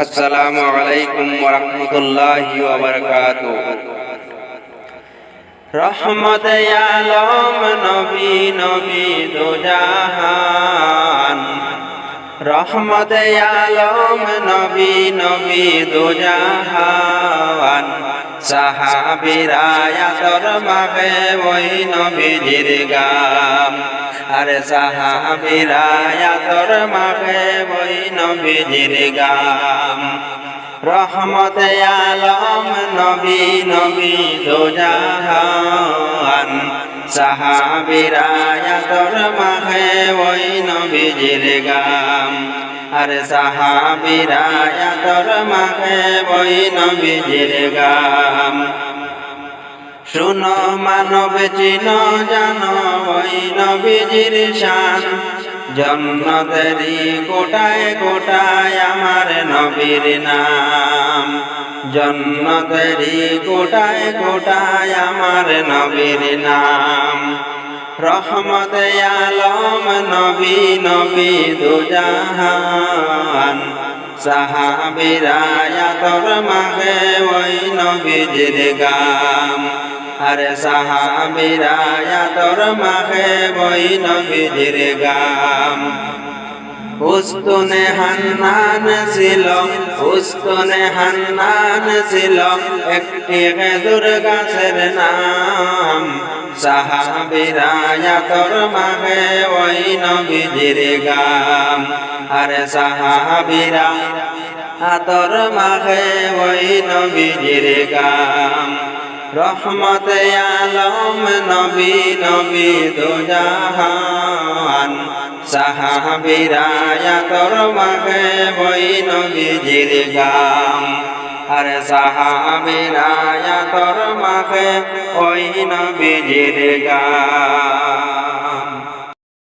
আসসালামু আলাইকুম ওয়া রাহমাতুল্লাহি ওয়া বারাকাতুহু। রহমতে আলম নবী নবী দো জাহান, রহমতে আলম নবী নবী দো জাহান। সাহাবীরা আতর মাখে ওই নবীজির গাম, আরে সাহাবীরা আতর মাখে ওই নবীজির গাম। রহমতে আলম নবী নবী দো জাহান, সাহাবীরা আতর মাখে ওই নবীজির গাম, আরে সাহাবীরা আতর মাখে ওই নবীজির গাম। শুনো মানব চিনো জানো ওই নবীজির শান, জন্নতেরই কোটায় কোটায় আমার নবীর নাম, জন্নতেরই কোটায় কোটায় আমার নবীর নাম। রহমতে আলম নবী নবী দো জাহান, সাহাবীরা আতর মাখে ওই নবীজির গাম, আরে সাহাবীরা আতর মাখে ওই নবীজির গাম। উস্তুনে হান্নান ছিল, উস্তুনে হান্নান ছিল একটি খেজুর গাছের নাম। সাহাবীরা আতর মাখে ওই নবীজির গাম, আরে সাহাবীরা আতর মাখে ওই নবীজির গাম। রহমতে আলম নবী নবী দো জাহান, সাহাবীরা আতর মাখে ওই নবীজির গাম, আরে সাহাবীরা আতর মাখে ওই নবীজির গাম।